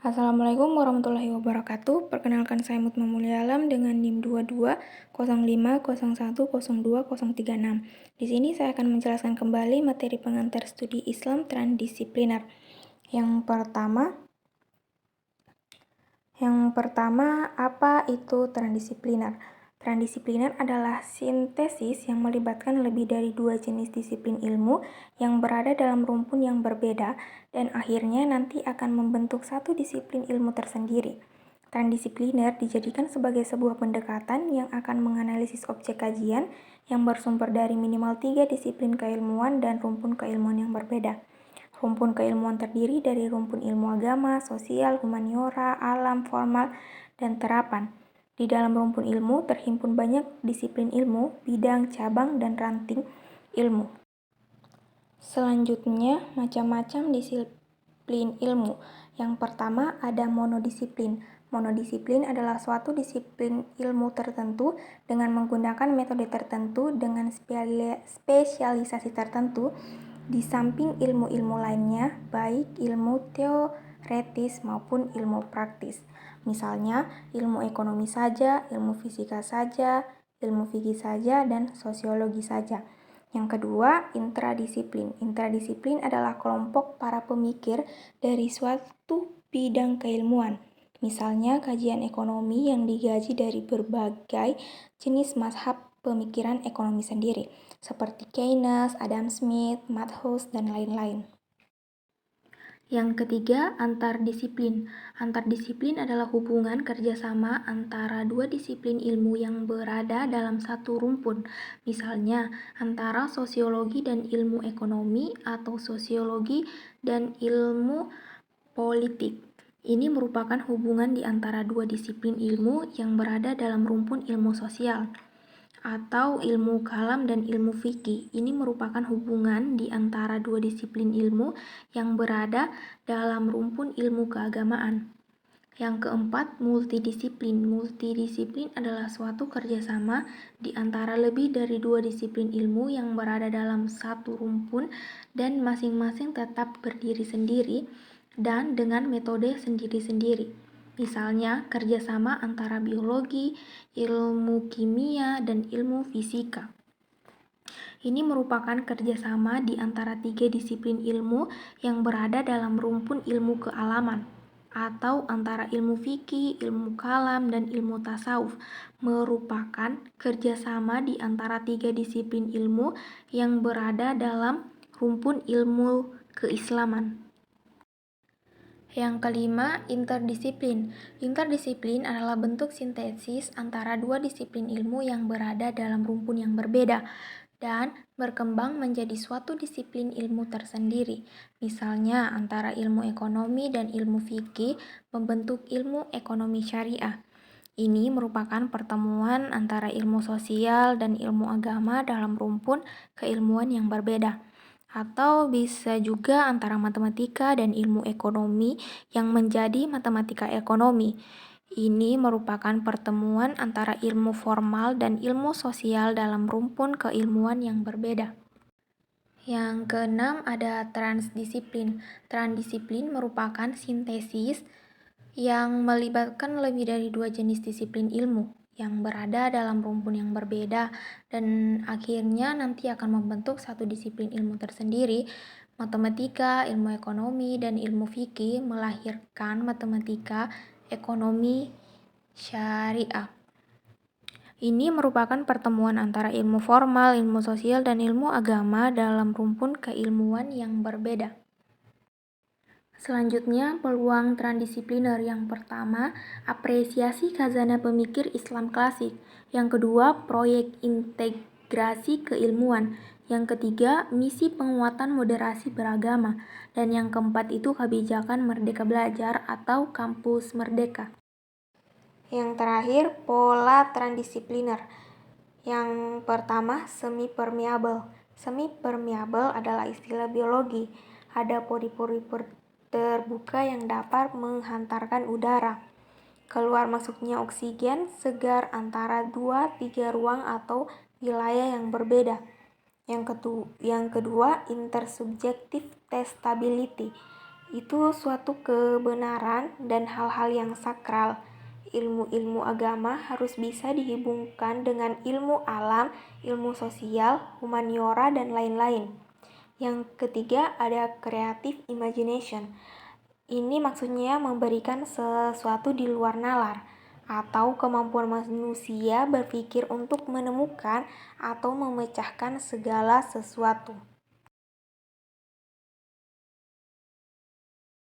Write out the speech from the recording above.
Assalamualaikum warahmatullahi wabarakatuh. Perkenalkan saya Mutma Mulyalam dengan NIM 220501020036. Di sini saya akan menjelaskan kembali materi pengantar studi Islam transdisipliner. Yang pertama, apa itu transdisipliner? Transdisipliner adalah sintesis yang melibatkan lebih dari dua jenis disiplin ilmu yang berada dalam rumpun yang berbeda dan akhirnya nanti akan membentuk satu disiplin ilmu tersendiri. Transdisipliner dijadikan sebagai sebuah pendekatan yang akan menganalisis objek kajian yang bersumber dari minimal 3 disiplin keilmuan dan rumpun keilmuan yang berbeda. Rumpun keilmuan terdiri dari rumpun ilmu agama, sosial, humaniora, alam, formal, dan terapan. Di dalam rumpun ilmu terhimpun banyak disiplin ilmu, bidang, cabang, dan ranting ilmu. Selanjutnya, macam-macam disiplin ilmu. Yang pertama ada monodisiplin. Monodisiplin adalah suatu disiplin ilmu tertentu dengan menggunakan metode tertentu dengan spesialisasi tertentu di samping ilmu-ilmu lainnya, baik ilmu teoretis maupun ilmu praktis. Misalnya, ilmu ekonomi saja, ilmu fisika saja, ilmu fikih saja, dan sosiologi saja. Yang kedua, intradisiplin. Intradisiplin adalah kelompok para pemikir dari suatu bidang keilmuan. Misalnya, kajian ekonomi yang digaji dari berbagai jenis mazhab pemikiran ekonomi sendiri, seperti Keynes, Adam Smith, Malthus, dan lain-lain. Yang ketiga, antardisiplin. Antardisiplin adalah hubungan kerjasama antara dua disiplin ilmu yang berada dalam satu rumpun. Misalnya, antara sosiologi dan ilmu ekonomi atau sosiologi dan ilmu politik. Ini merupakan hubungan di antara dua disiplin ilmu yang berada dalam rumpun ilmu sosial atau ilmu kalam dan ilmu fikih. Ini merupakan hubungan di antara dua disiplin ilmu yang berada dalam rumpun ilmu keagamaan. Yang keempat, multidisiplin. Multidisiplin adalah suatu kerjasama di antara lebih dari dua disiplin ilmu yang berada dalam satu rumpun dan masing-masing tetap berdiri sendiri dan dengan metode sendiri-sendiri. Misalnya, kerjasama antara biologi, ilmu kimia, dan ilmu fisika. Ini merupakan kerjasama di antara tiga disiplin ilmu yang berada dalam rumpun ilmu kealaman, atau antara ilmu fikih, ilmu kalam, dan ilmu tasawuf, merupakan kerjasama di antara tiga disiplin ilmu yang berada dalam rumpun ilmu keislaman. Yang kelima, interdisiplin. Interdisiplin adalah bentuk sintesis antara dua disiplin ilmu yang berada dalam rumpun yang berbeda dan berkembang menjadi suatu disiplin ilmu tersendiri. Misalnya, antara ilmu ekonomi dan ilmu fikih membentuk ilmu ekonomi syariah. Ini merupakan pertemuan antara ilmu sosial dan ilmu agama dalam rumpun keilmuan yang berbeda. Atau bisa juga antara matematika dan ilmu ekonomi yang menjadi matematika ekonomi. Ini merupakan pertemuan antara ilmu formal dan ilmu sosial dalam rumpun keilmuan yang berbeda. Yang keenam ada transdisiplin. Transdisiplin merupakan sintesis yang melibatkan lebih dari dua jenis disiplin ilmu yang berada dalam rumpun yang berbeda dan akhirnya nanti akan membentuk satu disiplin ilmu tersendiri. Matematika, ilmu ekonomi, dan ilmu fikih melahirkan matematika ekonomi syariah. Ini merupakan pertemuan antara ilmu formal, ilmu sosial, dan ilmu agama dalam rumpun keilmuan yang berbeda. Selanjutnya, peluang transdisipliner. Yang pertama, apresiasi khazanah pemikir Islam klasik. Yang kedua, proyek integrasi keilmuan. Yang ketiga, misi penguatan moderasi beragama. Dan yang keempat itu kebijakan Merdeka Belajar atau Kampus Merdeka. Yang terakhir, pola transdisipliner. Yang pertama, semi-permeabel. Semi-permeabel adalah istilah biologi. Ada pori-pori terbuka yang dapat menghantarkan udara. Keluar masuknya oksigen segar antara 2-3 ruang atau wilayah yang berbeda. Yang kedua, intersubjective testability. itu suatu kebenaran dan hal-hal yang sakral. Ilmu-ilmu agama harus bisa dihubungkan dengan ilmu alam, ilmu sosial, humaniora, dan lain-lain. Yang ketiga ada creative imagination. Ini maksudnya memberikan sesuatu di luar nalar atau kemampuan manusia berpikir untuk menemukan atau memecahkan segala sesuatu.